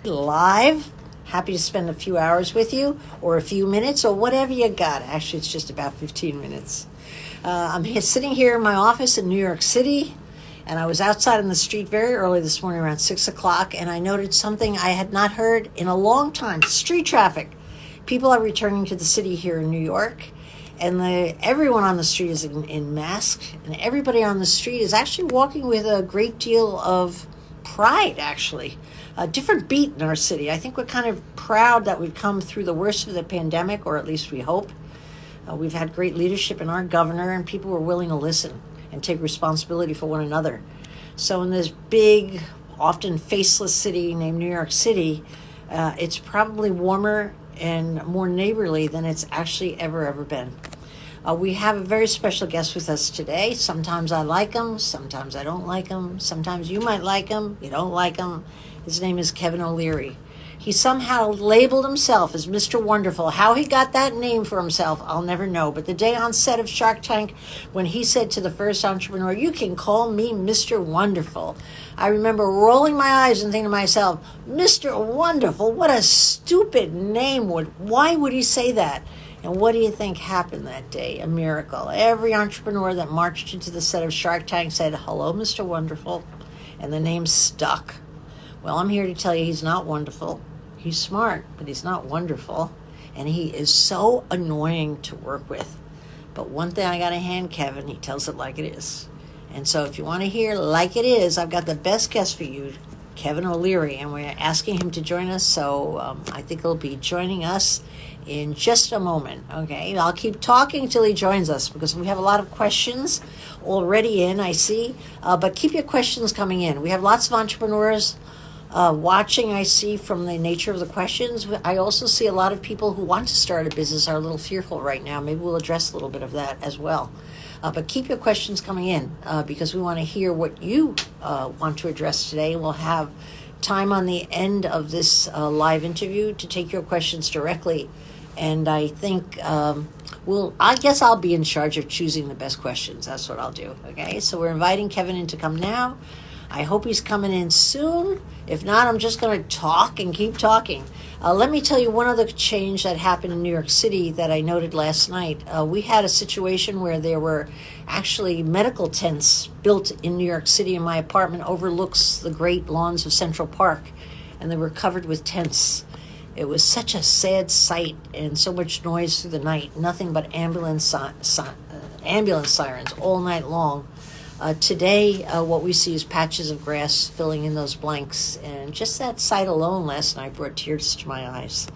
Live. Happy to spend a few hours with you, or a few minutes, or whatever you got. Actually, it's just about 15 minutes. Sitting here in my office in New York City, and I was outside on the street very early this morning around 6 o'clock, and I noted something I had not heard in a long time. Street traffic. People are returning to the city here in New York, and everyone on the street is in masks, and everybody on the street is actually walking with a great deal of pride, actually. A different beat in our city. I think we're kind of proud that we've come through the worst of the pandemic, or at least we hope. We've had great leadership in our governor, and people were willing to listen and take responsibility for one another. So in this big, often faceless city named New York City, it's probably warmer and more neighborly than it's actually ever been. We have a very special guest with us today. Sometimes I like him, sometimes I don't like him, sometimes you might like him, you don't like him. His name is Kevin O'Leary. He somehow labeled himself as Mr. Wonderful. How he got that name for himself, I'll never know. But the day on set of Shark Tank, when he said to the first entrepreneur, "You can call me Mr. Wonderful," I remember rolling my eyes and thinking to myself, Mr. Wonderful, what a stupid name. Why would he say that? And what do you think happened that day? A miracle. Every entrepreneur that marched into the set of Shark Tank said, "Hello, Mr. Wonderful," and the name stuck. Well, I'm here to tell you he's not wonderful. He's smart, but he's not wonderful. And he is so annoying to work with. But one thing I got to hand Kevin, he tells it like it is. And so if you want to hear like it is, I've got the best guest for you, Kevin O'Leary, and we're asking him to join us. So I think he'll be joining us in just a moment. Okay, I'll keep talking till he joins us because we have a lot of questions already in, I see. But keep your questions coming in. We have lots of entrepreneurs watching, I see, from the nature of the questions. I also see a lot of people who want to start a business are a little fearful right now. Maybe we'll address a little bit of that as well. But keep your questions coming in because we want to hear what you want to address today. We'll have time on the end of this live interview to take your questions directly. And I think I guess I'll be in charge of choosing the best questions. That's what I'll do. Okay, so we're inviting Kevin in to come now. I hope he's coming in soon. If not, I'm just going to talk and keep talking. Let me tell you one other change that happened in New York City that I noted last night. We had a situation where there were actually medical tents built in New York City, and my apartment overlooks the great lawns of Central Park, and they were covered with tents. It was such a sad sight and so much noise through the night. Nothing but ambulance sirens all night long. Today, what we see is patches of grass filling in those blanks, and just that sight alone last night brought tears to my eyes.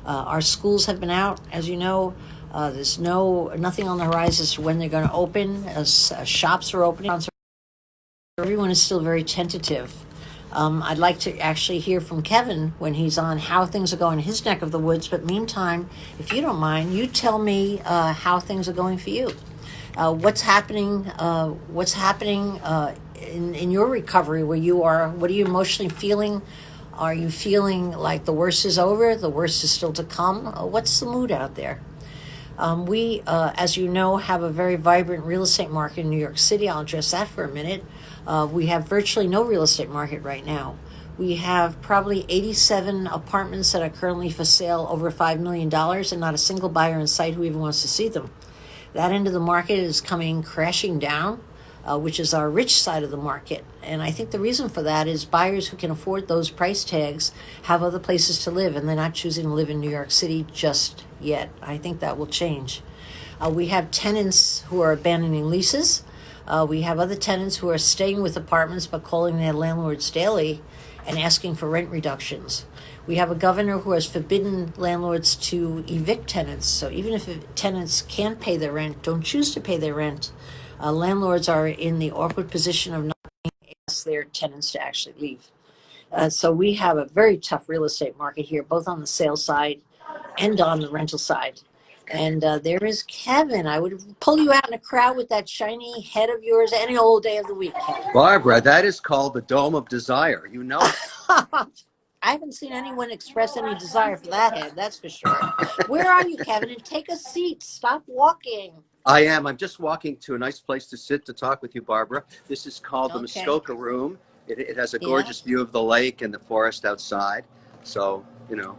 Our schools have been out, as you know. There's nothing on the horizon as to when they're going to open. Shops are opening. Everyone is still very tentative. I'd like to actually hear from Kevin when he's on how things are going in his neck of the woods. But meantime, if you don't mind, you tell me how things are going for you. What's happening in your recovery where you are? What are you emotionally feeling? Are you feeling like the worst is over? The worst is still to come? What's the mood out there? We, as you know, have a very vibrant real estate market in New York City. I'll address that for a minute. We have virtually no real estate market right now. We have probably 87 apartments that are currently for sale over $5 million, and not a single buyer in sight who even wants to see them. That end of the market is coming crashing down, which is our rich side of the market. And I think the reason for that is buyers who can afford those price tags have other places to live, and they're not choosing to live in New York City just yet. I think that will change. We have tenants who are abandoning leases. We have other tenants who are staying with apartments but calling their landlords daily and asking for rent reductions. We have a governor who has forbidden landlords to evict tenants. So even if tenants can't pay their rent, don't choose to pay their rent, landlords are in the awkward position of not asking their tenants to actually leave. So we have a very tough real estate market here, both on the sales side and on the rental side. And there is Kevin. I would pull you out in a crowd with that shiny head of yours any old day of the week, Kevin. Barbara, that is called the Dome of Desire. You know. I haven't seen anyone express any desire for that head, that's for sure. Where are you, Kevin? And take a seat. Stop walking. I am. I'm just walking to a nice place to sit to talk with you, Barbara. This is called the Muskoka Room. It has a gorgeous view of the lake and the forest outside. So, you know,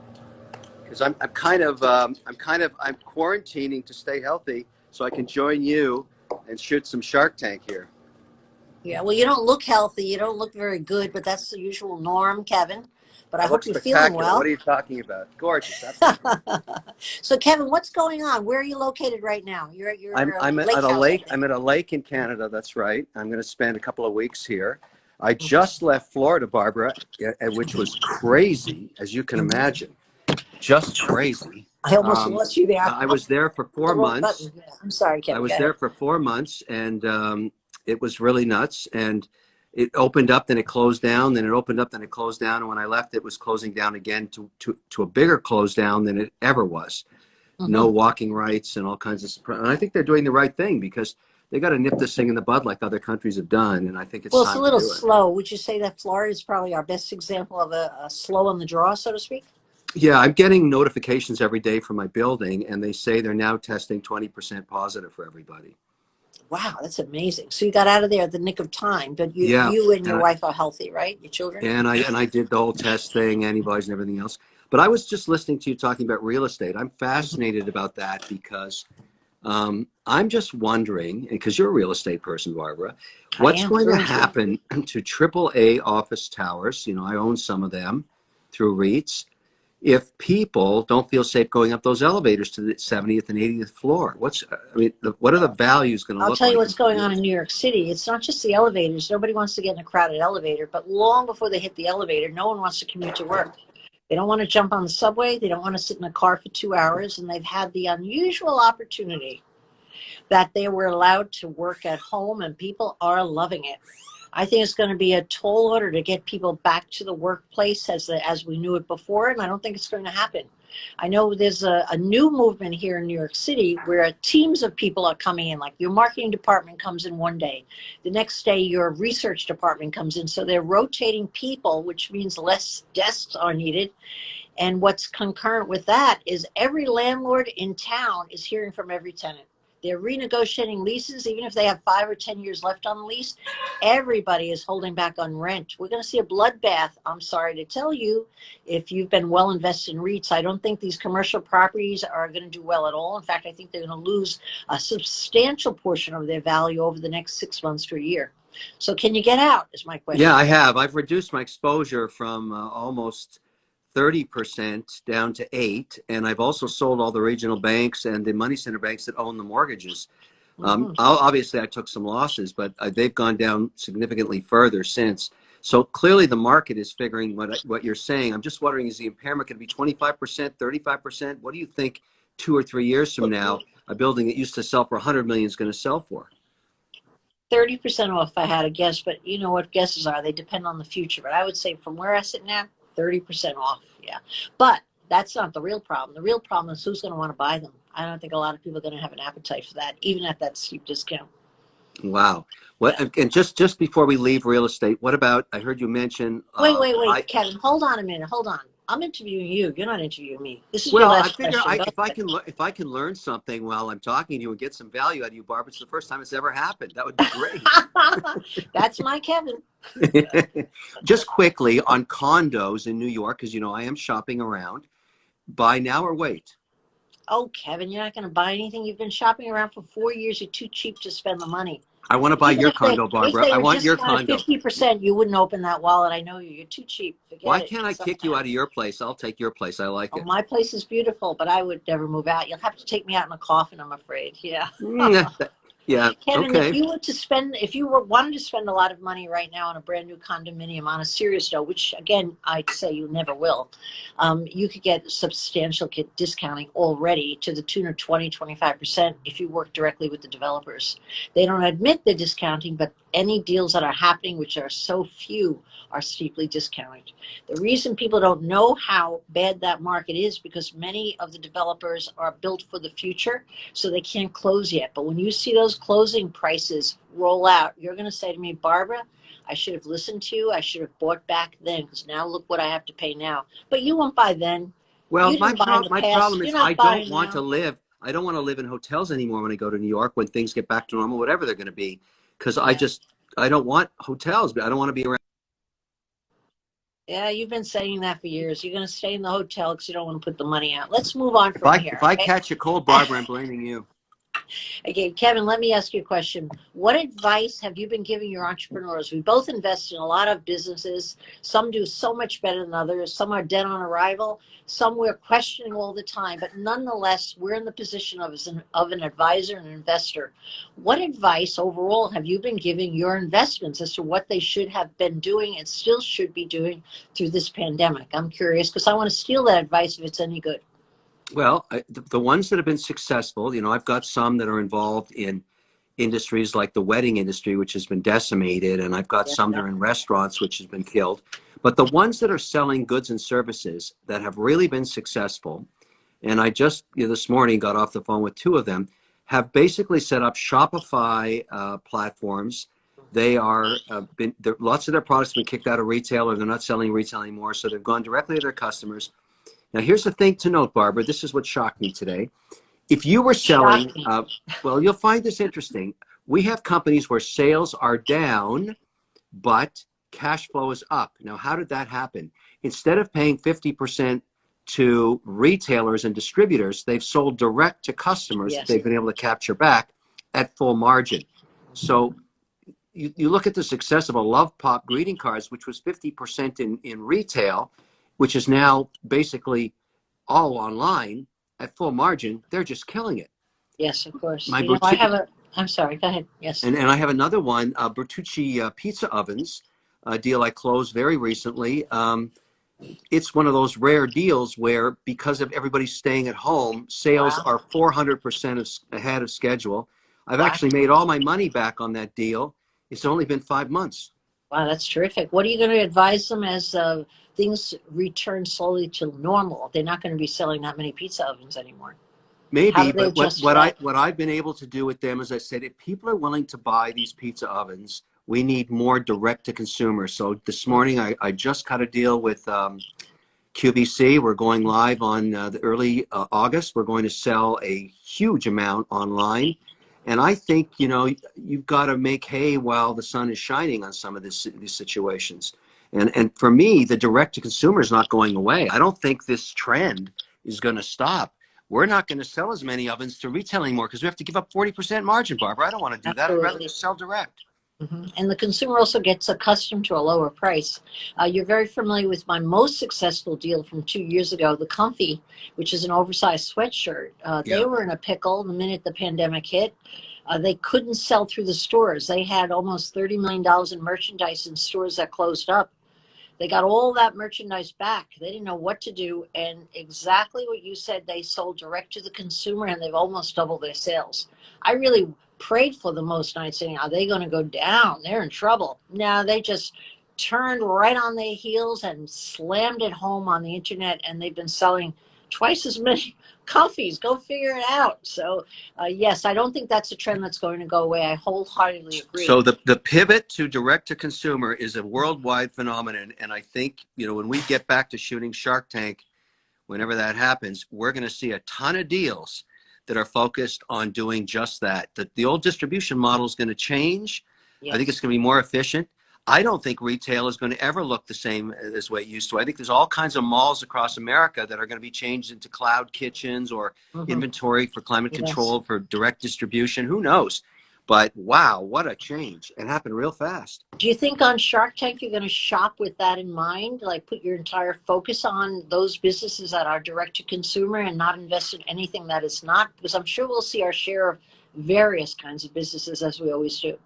because I'm quarantining to stay healthy so I can join you and shoot some Shark Tank here. Yeah, well, you don't look healthy. You don't look very good, but that's the usual norm, Kevin. But I I look hope you're feeling spectacular. What well. are you talking about? Gorgeous, absolutely. So, Kevin, what's going on? Where are you located right now? You're at your I'm lake at a house, I lake. think. I'm at a lake in Canada. That's right. I'm going to spend a couple of weeks here. I Mhm. just left Florida, Barbara, which was crazy, as you can imagine. Just crazy. I almost Um, lost you there. I was there for The four wrong months. button. Yeah, I'm sorry, I Kevin. Go was ahead. there for 4 months, and it was really nuts. And it opened up, then it closed down, then it opened up, then it closed down. And when I left, it was closing down again to a bigger close down than it ever was. No Hmm. walking rights and all kinds of. And I think they're doing the right thing because they got to nip this thing in the bud like other countries have done. And I think it's Well, it's a time to little do it. slow. Would you say that Florida is probably our best example of a slow on the draw, so to speak? Yeah, I'm getting notifications every day from my building, and they say they're now testing 20% positive for everybody. Wow, that's amazing. So you got out of there at the nick of time, but you Yeah, you and your and wife are healthy, right? Your children? I did the whole test thing, antibodies and everything else. But I was just listening to you talking about real estate. I'm fascinated about that because I'm just wondering, because you're a real estate person, Barbara, I what's am going to through and through. happen to AAA office towers? You know, I own some of them through REITs. If people don't feel safe going up those elevators to the 70th and 80th floor, what are the values going to I'll look tell you like what's in 5 going on in years? New York City. It's not just the elevators. Nobody wants to get in a crowded elevator, but long before they hit the elevator, no one wants to commute to work. They don't want to jump on the subway. They don't want to sit in a car for 2 hours, and they've had the unusual opportunity that they were allowed to work at home, and people are loving it. I think it's going to be a tall order to get people back to the workplace as we knew it before, and I don't think it's going to happen. I know there's a new movement here in New York City where teams of people are coming in, like your marketing department comes in one day. The next day, your research department comes in. So they're rotating people, which means less desks are needed. And what's concurrent with that is every landlord in town is hearing from every tenant. They're renegotiating leases, even if they have 5 or 10 years left on the lease. Everybody is holding back on rent. We're going to see a bloodbath. I'm sorry to tell you, if you've been well invested in REITs, I don't think these commercial properties are going to do well at all. In fact, I think they're going to lose a substantial portion of their value over the next 6 months to a year. So can you get out, is my Yeah, question. I have. I've reduced my exposure from almost 30% down to 8, and I've also sold all the regional banks and the money center banks that own the mortgages. Mhm. Obviously, I took some losses, but they've gone down significantly further since. So clearly, the market is figuring what you're saying. I'm just wondering, is the impairment going to be 25%, 35%? What do you think 2 or 3 years from now, a building that used to sell for 100 million is going to sell for? 30% off if I had a guess, but you know what guesses are. They depend on the future. But I would say from where I sit now, 30% off. Yeah. But that's not the real problem. The real problem is who's going to want to buy them. I don't think a lot of people are going to have an appetite for that, even at that steep discount. Wow. Yeah. And just before we leave real estate, what about, I heard you mention, Wait, Kevin. Hold on a minute. Hold on. I'm interviewing you. You're not interviewing me. This is your well, I last figure question. Go ahead. if I can learn something while I'm talking to you and get some value out of you, Barbara, it's the first time it's ever happened. That would be great. That's my Kevin. Just quickly on condos in New York, because you know I am shopping around. Buy now or wait? Oh, Kevin, you're not going to buy anything. You've been shopping around for 4 years. You're too cheap to spend the money. I want to buy Even your if they condo, if Barbara. they I were want your discounted condo. 50%, you wouldn't open that wallet. I know you. You're too cheap. Why Forget it. can't I It's not kick gonna you out happen. of your place? I'll take your place. I like Oh, it. my place is beautiful, but I would never move out. You'll have to take me out in a coffin, I'm afraid. Yeah. Yeah. Kevin, Okay. if you wanted to spend a lot of money right now on a brand new condominium, on a serious note, which again I'd say you never will, you could get substantial discounting already to the tune of 20-25% if you work directly with the developers. They don't admit the discounting, but any deals that are happening, which are so few, are steeply discounted. The reason people don't know how bad that market is because many of the developers are built for the future, so they can't close yet. But when you see those closing prices roll out, you're going to say to me, Barbara, I should have listened to you. I should have bought back then because now look what I have to pay now. But you won't buy then. Well, You didn't buy in the my past. problem is You're not buying now. I don't want to live in hotels anymore when I go to New York when things get back to normal, whatever they're going to be, because Yeah. I don't want hotels, but I don't want to be around. Yeah, you've been saying that for years. You're going to stay in the hotel because you don't want to put the money out. Let's move on If from I here. if I Okay? catch a cold, Barbara, I'm blaming you. Okay, Kevin, let me ask you a question. What advice have you been giving your entrepreneurs? We both invest in a lot of businesses. Some do so much better than others. Some are dead on arrival. Some we're questioning all the time. But nonetheless, we're in the position of an advisor and an investor. What advice overall have you been giving your investments as to what they should have been doing and still should be doing through this pandemic? I'm curious because I want to steal that advice if it's any good. Well, the ones that have been successful, I've got some that are involved in industries like the wedding industry, which has been decimated, and I've got Yeah. some that are in restaurants, which has been killed. But the ones that are selling goods and services that have really been successful, and I just this morning got off the phone with two of them, have basically set up Shopify platforms. They are lots of their products have been kicked out of retail, or they're not selling retail anymore, so they've gone directly to their customers. Now, here's the thing to note, Barbara. This is what shocked me today. If you were selling, Shocking. well, you'll find this interesting. We have companies where sales are down, but cash flow is up. Now, how did that happen? Instead of paying 50% to retailers and distributors, they've sold direct to customers that Yes. they've been able to capture back at full margin. So you look at the success of a Love Pop greeting cards, which was 50% in retail, which is now basically all online at full margin. They're just killing it. Yes, of course. My You know, I boutique, have a, I'm sorry, go ahead. Yes. and I have another one, Bertucci pizza ovens, a deal I closed very recently. It's one of those rare deals where, because of everybody staying at home, sales Wow. are 400% ahead of schedule. I've Wow. actually made all my money back on that deal. It's only been 5 months. Wow, that's terrific. What are you going to advise them as things return slowly to normal? They're not going to be selling that many pizza ovens anymore. How Maybe, do they but what adjust to what I that? what I've been able to do with them is I said, if people are willing to buy these pizza ovens, we need more direct to consumer. So this morning I just cut a deal with QVC. We're going live on the early August. We're going to sell a huge amount online. And I think, you've got to make hay while the sun is shining on some of these situations. And for me, the direct to consumer is not going away. I don't think this trend is going to stop. We're not going to sell as many ovens to retail anymore because we have to give up 40% margin, Barbara. I don't want to do that. I'd rather Absolutely. just sell direct. And the consumer also gets accustomed to a lower price. You're very familiar with my most successful deal from 2 years ago, the Comfy, which is an oversized sweatshirt. They Yeah. were in a pickle the minute the pandemic hit. They couldn't sell through the stores. They had almost $30 million in merchandise in stores that closed up. They got all that merchandise back. They didn't know what to do. And exactly what you said, they sold direct to the consumer and they've almost doubled their sales. I really prayed for them most nights saying, are they going to go down? They're in trouble. No, they just turned right on their heels and slammed it home on the internet. And they've been selling twice as many comfies. Go figure it out. So, yes, I don't think that's a trend that's going to go away. I wholeheartedly agree. So the pivot to direct to consumer is a worldwide phenomenon. And I think, when we get back to shooting Shark Tank, whenever that happens, we're going to see a ton of deals that are focused on doing just that. The old distribution model is going to change. I think Yes. it's going to be more efficient. I don't think retail is going to ever look the same as what it used to. I think there's all kinds of malls across America that are going to be changed into cloud kitchens or Mhm. inventory for climate Yes. control, for direct distribution. Who knows? But wow, what a change. It happened real fast. Do you think on Shark Tank you're going to shop with that in mind? Like put your entire focus on those businesses that are direct to consumer and not invest in anything that is not? Because I'm sure we'll see our share of various kinds of businesses as we always do.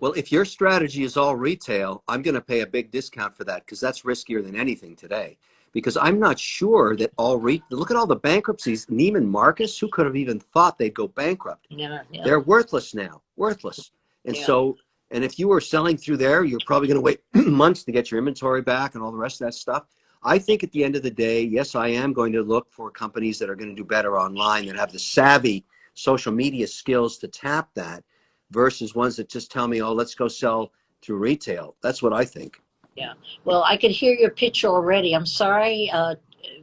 Well, if your strategy is all retail, I'm going to pay a big discount for that because that's riskier than anything today. Because I'm not sure that look at all the bankruptcies. Neiman Marcus, who could have even thought they'd go bankrupt? Yeah, yeah, They're worthless now, worthless. And yeah. so, and if you were selling through there, you're probably going to wait months to get your inventory back and all the rest of that stuff. I think at the end of the day, yes, I am going to look for companies that are going to do better online, that have the savvy social media skills to tap that, versus ones that just tell me, oh, let's go sell through retail. That's what I think. Yeah. Well, I could hear your pitch already. I'm sorry.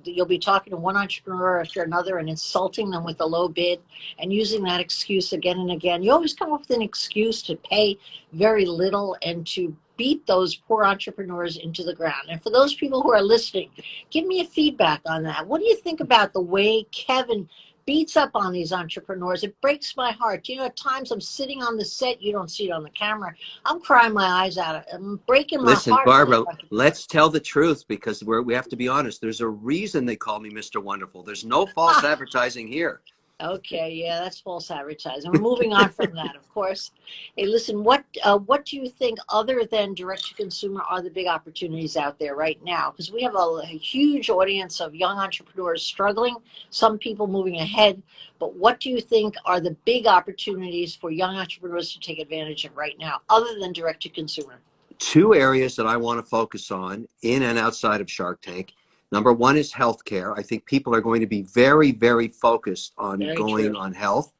You'll be talking to one entrepreneur after another and insulting them with a low bid and using that excuse again and again. You always come up with an excuse to pay very little and to beat those poor entrepreneurs into the ground. And for those people who are listening, give me a feedback on that. What do you think about the way Kevin beats up on these entrepreneurs? It breaks my heart. You know, at times I'm sitting on the set, you don't see it on the camera, I'm crying my eyes out. I'm breaking my Listen, heart. Barbara, let's tell the truth, because we have to be honest. There's a reason they call me Mr. Wonderful. There's no false advertising here. Okay, yeah, that's false advertising. We're moving on from that, of course. Hey, listen, what do you think, other than direct to consumer, are the big opportunities out there right now? Because we have a huge audience of young entrepreneurs struggling, some people moving ahead. But what do you think are the big opportunities for young entrepreneurs to take advantage of right now, other than direct to consumer? Two areas that I want to focus on in and outside of Shark Tank. Number one is healthcare. I think people are going to be very, very focused on going on health.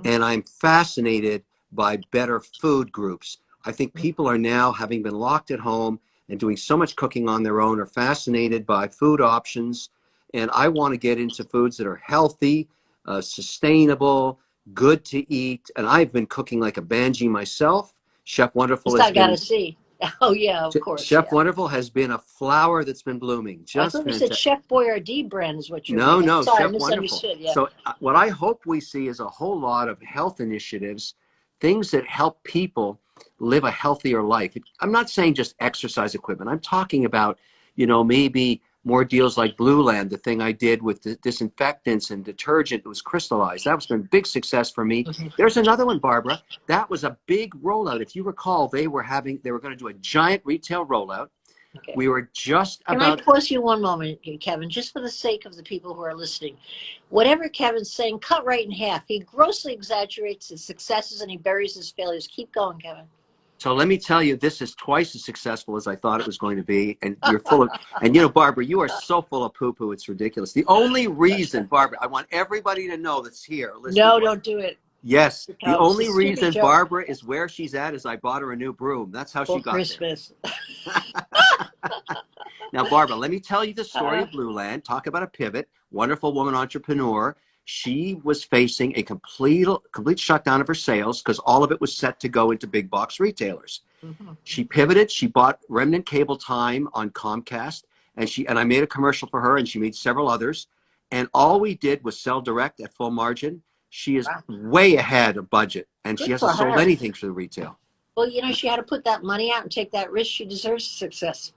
And I'm fascinated by better food groups. I think people are now, having been locked at home and doing so much cooking on their own, are fascinated by food options. And I want to get into foods that are healthy, sustainable, good to eat. And I've been cooking like a banshee myself. Chef Wonderful has I gotta see. Oh yeah, of course. Chef Wonderful has been a flower that's been blooming. Just I thought you said Chef Boyardee brand is what you're doing. No, sorry, Chef Wonderful. Yeah. So what I hope we see is a whole lot of health initiatives, things that help people live a healthier life. I'm not saying just exercise equipment. I'm talking about, you know, maybe more deals like Blue Land, the thing I did with the disinfectants and detergent. It was crystallized. That was been a big success for me. There's another one, Barbara. That was a big rollout. If you recall, they were going to do a giant retail rollout. Okay. We were just Can I pause you one moment, Kevin, just for the sake of the people who are listening? Whatever Kevin's saying, cut right in half. He grossly exaggerates his successes and he buries his failures. Keep going, Kevin. So let me tell you, this is twice as successful as I thought it was going to be. And you're full of, and you know, Barbara, you are so full of poo-poo, it's ridiculous. The only reason, Barbara, I want everybody to know that's here. No, don't do it. Yes, the only reason Barbara is where she's at is I bought her a new broom. That's how she got Christmas. Now, Barbara, let me tell you the story of Blue Land. Talk about a pivot. Wonderful woman entrepreneur. She was facing a complete shutdown of her sales because all of it was set to go into big box retailers. She pivoted. She bought remnant cable time on Comcast, and I made a commercial for her, and she made several others. And all we did was sell direct at full margin. She is way ahead of budget, and she hasn't sold anything for the retail. Well, you know, she had to put that money out and take that risk. She deserves success.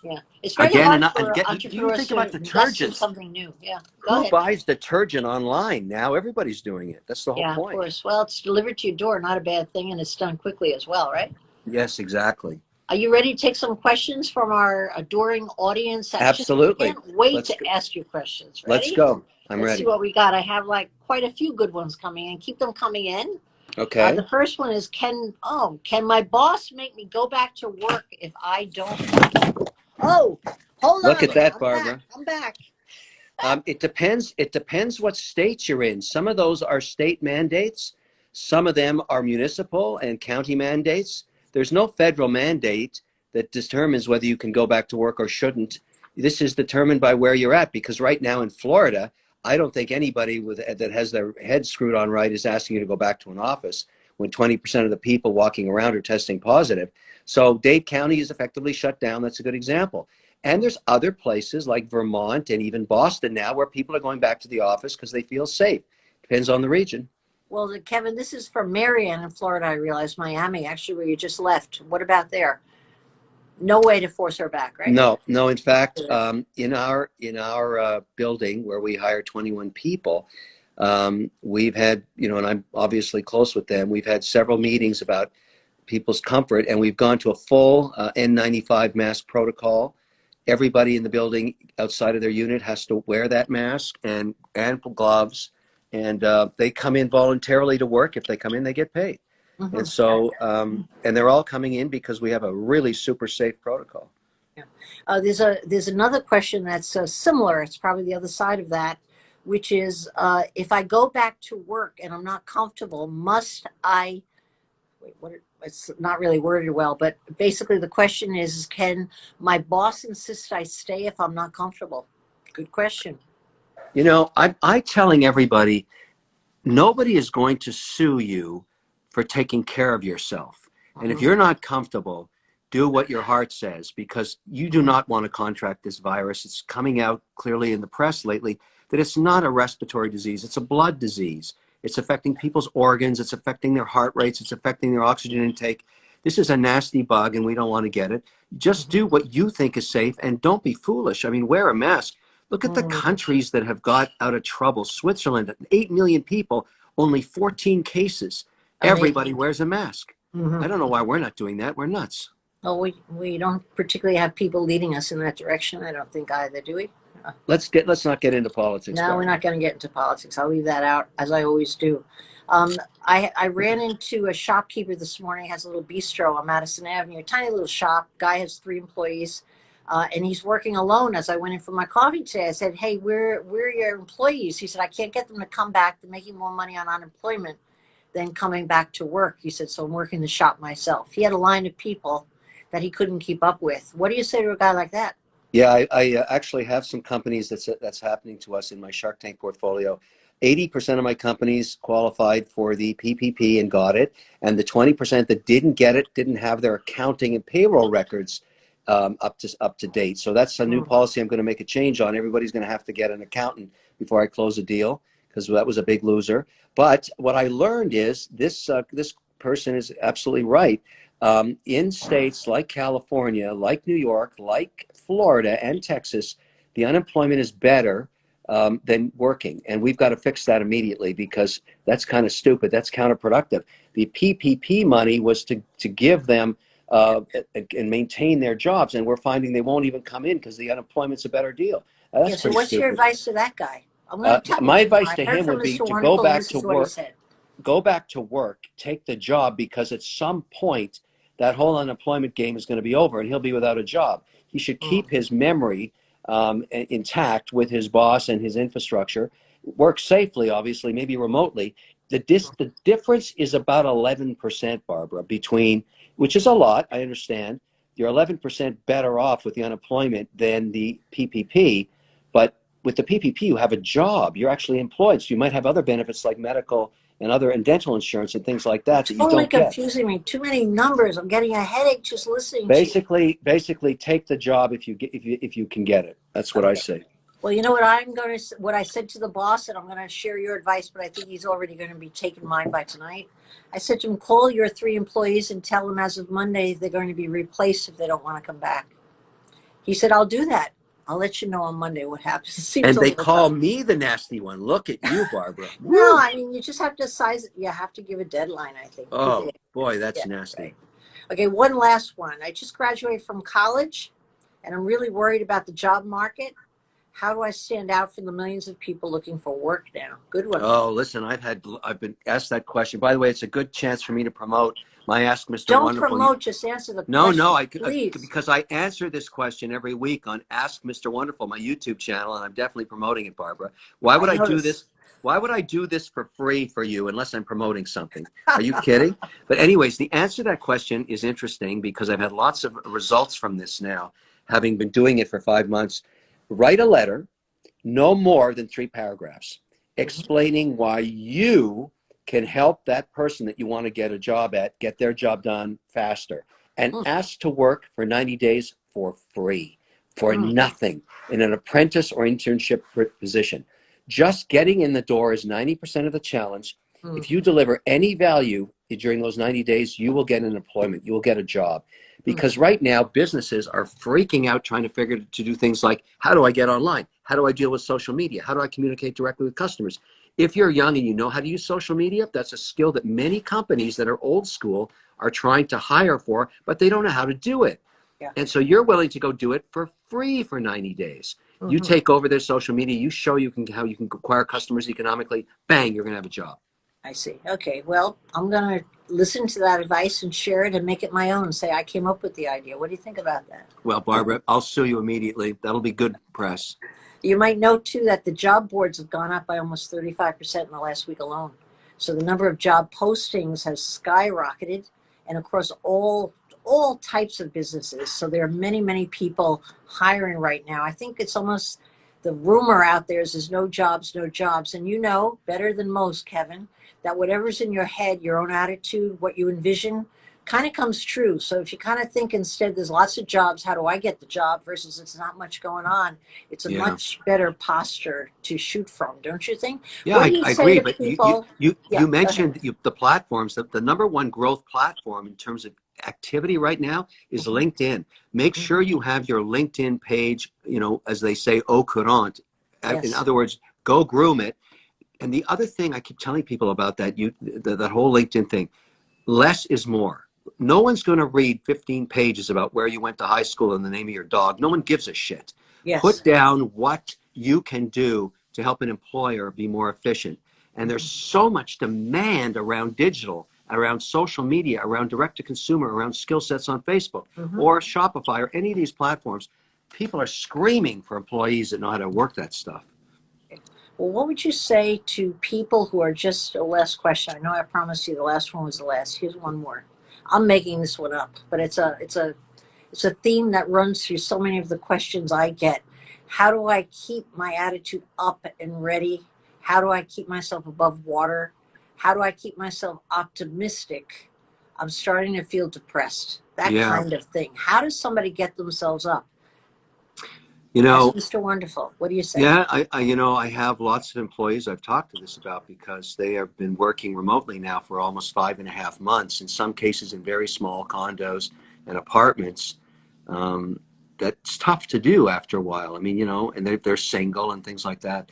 Yeah, it's very hard for entrepreneurs to invest in something new. Yeah, Who buys detergent online now? Everybody's doing it. That's the whole point. Yeah, of course. Well, it's delivered to your door, not a bad thing, and it's done quickly as well, right? Yes, exactly. Are you ready to take some questions from our adoring audience? Absolutely. I can't wait to ask you questions. Ready? Let's go. I'm ready. Let's see what we got. I have like quite a few good ones coming in. Keep them coming in. Okay. The first one is, can my boss make me go back to work if I don't? Oh, hold on. Look at that, Barbara. I'm back. It depends what states you're in. Some of those are state mandates. Some of them are municipal and county mandates. There's no federal mandate that determines whether you can go back to work or shouldn't. This is determined by where you're at, because right now in Florida, I don't think anybody that has their head screwed on right is asking you to go back to an office when 20% of the people walking around are testing positive. So Dade County is effectively shut down. That's a good example. And there's other places like Vermont and even Boston now where people are going back to the office because they feel safe. Depends on the region. Well, Kevin, this is from Marianne in Florida. I realize Miami, actually, where you just left. What about there? No way to force her back, right? No. In fact, in our building where we hire 21 people, we've had, and I'm obviously close with them. We've had several meetings about people's comfort, and we've gone to a full N95 mask protocol. Everybody in the building outside of their unit has to wear that mask and gloves, and they come in voluntarily to work. If they come in, they get paid. And so, and they're all coming in because we have a really super safe protocol. Yeah. There's another question that's similar. It's probably the other side of that, which is, if I go back to work and I'm not comfortable, must I, it's not really worded well, but basically the question is, can my boss insist I stay if I'm not comfortable? Good question. I'm telling everybody, nobody is going to sue you for taking care of yourself. And if you're not comfortable, do what your heart says, because you do not want to contract this virus. It's coming out clearly in the press lately that it's not a respiratory disease. It's a blood disease. It's affecting people's organs. It's affecting their heart rates. It's affecting their oxygen intake. This is a nasty bug, and we don't want to get it. Just do what you think is safe, and don't be foolish. I mean, wear a mask. Look at the countries that have got out of trouble. Switzerland, 8 million people, only 14 cases. Everybody wears a mask. I don't know why we're not doing that. We're nuts. Well, we don't particularly have people leading us in that direction. I don't think either, do we? Let's not get into politics. No, we're not going to get into politics. I'll leave that out, as I always do. I ran into a shopkeeper this morning. He has a little bistro on Madison Avenue, a tiny little shop. Guy has 3 employees, and he's working alone. As I went in for my coffee today, I said, "Hey, where are your employees?" He said, "I can't get them to come back. They're making more money on unemployment than coming back to work." He said, "So I'm working the shop myself." He had a line of people that he couldn't keep up with. What do you say to a guy like that? Yeah, I actually have some companies that's happening to us in my Shark Tank portfolio. 80% of my companies qualified for the PPP and got it, and the 20% that didn't get it didn't have their accounting and payroll records up to date. So that's a new policy I'm going to make a change on. Everybody's going to have to get an accountant before I close a deal, because that was a big loser. But what I learned is this person is absolutely right. In states like California, like New York, like Florida and Texas, the unemployment is better than working. And we've got to fix that immediately, because that's kind of stupid. That's counterproductive. The PPP money was to give them and maintain their jobs. And we're finding they won't even come in because the unemployment's a better deal. That's so what's stupid. your advice to that guy? My advice to him would be to go back to work. Go back to work, take the job, because at some point that whole unemployment game is going to be over and he'll be without a job. He should keep his memory intact with his boss and his infrastructure, work safely, obviously, maybe remotely. The difference is about 11%, Barbara, between, which is a lot, I understand. You're 11% better off with the unemployment than the PPP, but with the PPP, you have a job. You're actually employed, so you might have other benefits like medical and dental insurance and things like that that you don't get. Totally confusing me. Too many numbers. I'm getting a headache just listening. Basically, take the job if you can get it. That's what I say. Well, you know what I said to the boss, and I'm going to share your advice, but I think he's already going to be taking mine by tonight. I said to him, call your 3 employees and tell them as of Monday they're going to be replaced if they don't want to come back. He said, I'll do that. I'll let you know on Monday what happens. And they call me the nasty one. Look at you, Barbara. No, I mean, you just have to size it. You have to give a deadline, I think. Oh, boy, that's nasty. Right. Okay, one last one. I just graduated from college, and I'm really worried about the job market. How do I stand out from the millions of people looking for work now? Good one. Oh, listen, I've been asked that question. By the way, it's a good chance for me to promote my Ask Mr. Don't Wonderful. Don't promote, just answer the question. No, please. Because I answer this question every week on Ask Mr. Wonderful, my YouTube channel, and I'm definitely promoting it, Barbara. Why would I do this? Why would I do this for free for you unless I'm promoting something? Are you kidding? But anyways, the answer to that question is interesting because I've had lots of results from this now, having been doing it for 5 months. Write a letter, no more than 3 paragraphs, explaining why you can help that person that you want to get a job at get their job done faster, and ask to work for 90 days for free, for nothing, in an apprentice or internship position. Just getting in the door is 90% of the challenge. If you deliver any value during those 90 days, you will get an employment, you will get a job. Because right now, businesses are freaking out trying to figure to do things like, how do I get online? How do I deal with social media? How do I communicate directly with customers? If you're young and you know how to use social media, that's a skill that many companies that are old school are trying to hire for, but they don't know how to do it. Yeah. And so you're willing to go do it for free for 90 days. You take over their social media, you show how you can acquire customers economically, bang, you're going to have a job. I see. Okay, well, I'm going to listen to that advice and share it and make it my own. Say, I came up with the idea. What do you think about that? Well, Barbara, I'll sue you immediately. That'll be good press. You might note, too, that the job boards have gone up by almost 35% in the last week alone. So the number of job postings has skyrocketed, and of course, all types of businesses. So there are many, many people hiring right now. I think it's almost the rumor out there is there's no jobs, no jobs. And you know better than most, Kevin, that whatever's in your head, your own attitude, what you envision, kind of comes true. So if you kind of think instead there's lots of jobs, how do I get the job versus it's not much going on, it's a Yeah. much better posture to shoot from, don't you think? Yeah, What do you I say agree. to But people? Yeah, you go ahead. mentioned the platforms. The number one growth platform in terms of activity right now is Hmm. LinkedIn. Make sure Hmm. you have your LinkedIn page, you know, as they say, au courant. In Yes. other words, go groom it. And the other thing I keep telling people about that whole LinkedIn thing, less is more. No one's going to read 15 pages about where you went to high school and the name of your dog. No one gives a shit. Put Yes. down what you can do to help an employer be more efficient. And there's Hmm. so much demand around digital, around social media, around direct to consumer, around skill sets on Facebook Hmm. or Shopify or any of these platforms. People are screaming for employees that know how to work that stuff. Well, what would you say to people who are just a last question? I know I promised you the last one was the last. Here's one more. I'm making this one up, but it's a theme that runs through so many of the questions I get. How do I keep my attitude up and ready? How do I keep myself above water? How do I keep myself optimistic? I'm starting to feel depressed. That Yeah. kind of thing. How does somebody get themselves up? You Yes, know, Mr. Wonderful. What do you say? yeah, I have lots of employees I've talked to this about because they have been working remotely now for almost 5.5 months, in some cases in very small condos and apartments. Um, that's tough to do after a while. I mean, you know, and they're single and things like that.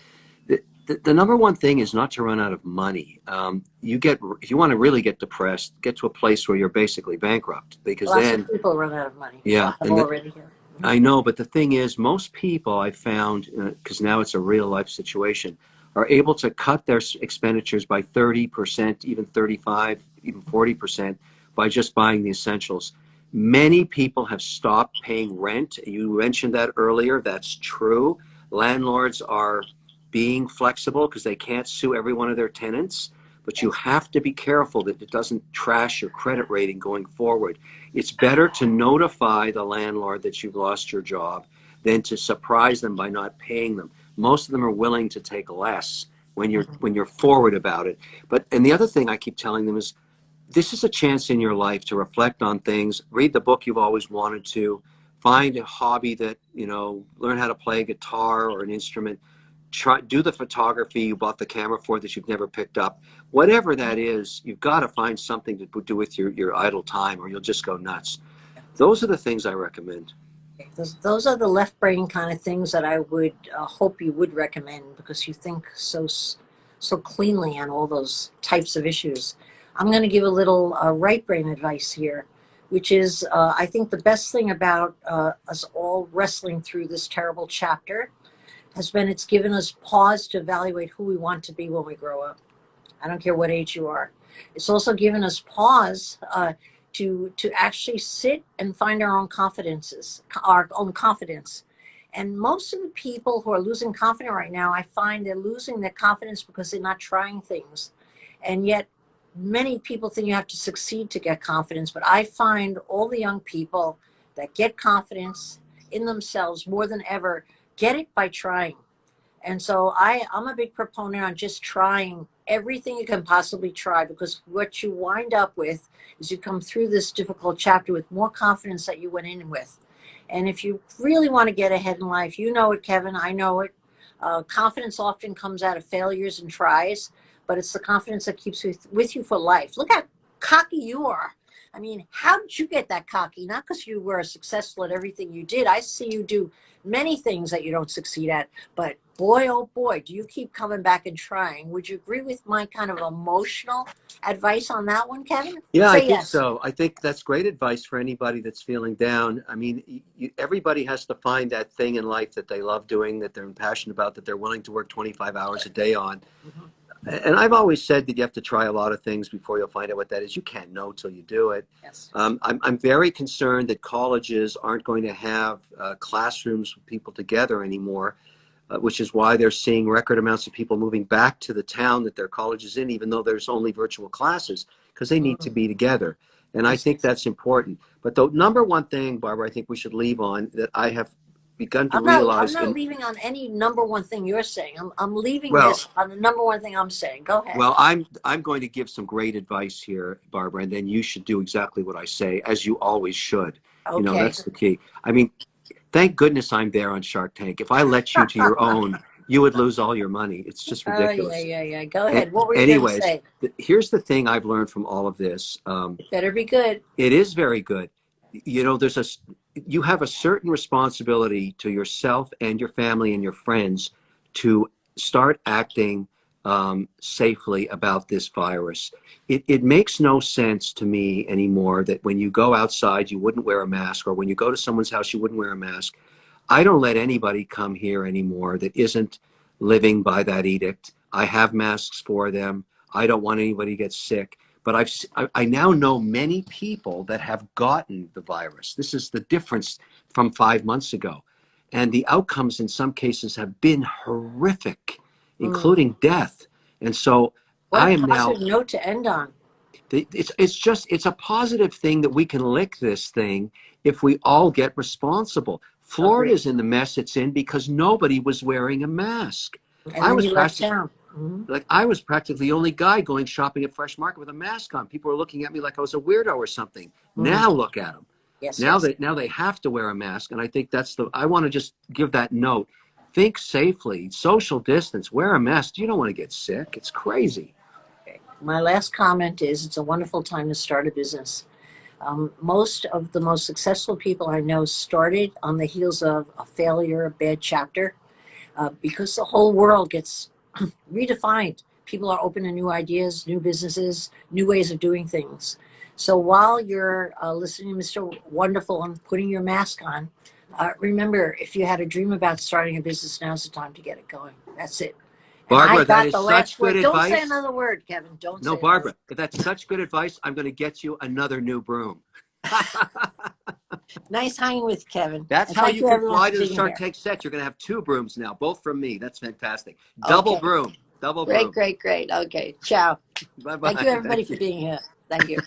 The number one thing is not to run out of money. If you want to really get depressed, get to a place where you're basically bankrupt because Lots of then, people run out of money. yeah, I've already here. I know, but the thing is, most people I found, because now it's a real life situation, are able to cut their expenditures by 30%, even 35, even 40% by just buying the essentials. Many people have stopped paying rent. You mentioned that earlier. That's true. Landlords are being flexible because they can't sue every one of their tenants, but you Yes. have to be careful that it doesn't trash your credit rating going forward. It's better to notify the landlord that you've lost your job than to surprise them by not paying them. Most of them are willing to take less Mhm. when you're forward about it. And the other thing I keep telling them is this is a chance in your life to reflect on things, read the book you've always wanted to, find a hobby that, you know, learn how to play a guitar or an instrument, do the photography you bought the camera for that you've never picked up. Whatever that is, you've got to find something to do with your idle time or you'll just go nuts. Those are the things I recommend. Okay. Those are the left brain kind of things that I would hope you would recommend because you think so cleanly on all those types of issues. I'm going to give a little right brain advice here, which is I think the best thing about us all wrestling through this terrible chapter has been it's given us pause to evaluate who we want to be when we grow up. I don't care what age you are. It's also given us pause to actually sit and find our own confidences, our own confidence. And most of the people who are losing confidence right now, I find they're losing their confidence because they're not trying things. And yet, many people think you have to succeed to get confidence. But I find all the young people that get confidence in themselves more than ever get it by trying. And so I'm a big proponent on just trying everything you can possibly try because what you wind up with is you come through this difficult chapter with more confidence that you went in with. And if you really want to get ahead in life, you know it, Kevin, I know it. Confidence often comes out of failures and tries, but it's the confidence that keeps with you for life. Look how cocky you are. I mean, how did you get that cocky? Not because you were successful at everything you did. I see you do many things that you don't succeed at, but boy, oh boy, do you keep coming back and trying. Would you agree with my kind of emotional advice on that one, Kevin? Yeah, I Say think yes. so. I think that's great advice for anybody that's feeling down. I mean, everybody has to find that thing in life that they love doing, that they're passionate about, that they're willing to work 25 hours a day on. Mhm. And I've always said that you have to try a lot of things before you'll find out what that is. You can't know till you do it. Yes. I'm very concerned that colleges aren't going to have classrooms with people together anymore, which is why they're seeing record amounts of people moving back to the town that their college is in, even though there's only virtual classes, because they need to Mhm. be together. And I Yes. think that's important. But the number one thing, Barbara, I think we should leave on that I have begun to I'm not. I'm realize not in, leaving on any number one thing you're saying. I'm leaving well, this on the number one thing I'm saying. Go ahead. well, I'm going to give some great advice here, Barbara, and then you should do exactly what I say, as you always should. You know, Okay. that's the key. I mean, thank goodness I'm there on Shark Tank. If I let you to your own, you would lose all your money. It's just Oh yeah, ridiculous. yeah, yeah. Go A- ahead. What were you going to Anyways, say? here's the thing I've learned from all of this. It better be good. It is very good. You know, you have a certain responsibility to yourself and your family and your friends to start acting safely about this virus. It makes no sense to me anymore that when you go outside, you wouldn't wear a mask, or when you go to someone's house, you wouldn't wear a mask. I don't let anybody come here anymore that isn't living by that edict. I have masks for them. I don't want anybody to get sick. But I now know many people that have gotten the virus. This is the difference from 5 months ago. And the outcomes in some cases have been horrific, Mm. including death. And so What I a am now, positive note to end on. it's a positive thing that we can lick this thing if we all get responsible. Agreed. Florida's in the mess it's in because nobody was wearing a mask. And I then was you left practically town. Mhm. like I was practically the only guy going shopping at Fresh Market with a mask on. People were looking at me like I was a weirdo or something. Mm. Now look at them. Yes, Now yes. they have to wear a mask, and I think I want to just give that note. Think safely, social distance, wear a mask. You don't want to get sick. It's crazy. Okay. My last comment is it's a wonderful time to start a business. Most of the most successful people I know started on the heels of a failure, a bad chapter, because the whole world gets redefined. People are open to new ideas, new businesses, new ways of doing things. So while you're listening to Mr. Wonderful and putting your mask on, remember, if you had a dream about starting a business, now's the time to get it going. That's it. And I Barbara, that got is the such last good word. Don't say advice. another word, Kevin. Don't No, say another Barbara, if that's such good advice, I'm going to get you another new broom. word. Nice hanging with Kevin. That's And how thank you you, can everyone, fly for to the being Shark here. Tank set. You're going to have two brooms now, both from me. That's fantastic. Double Okay. broom. Double Great, broom. great, great. Okay. Ciao. Bye Thank you, bye. everybody, Thank for you. being here. Thank you.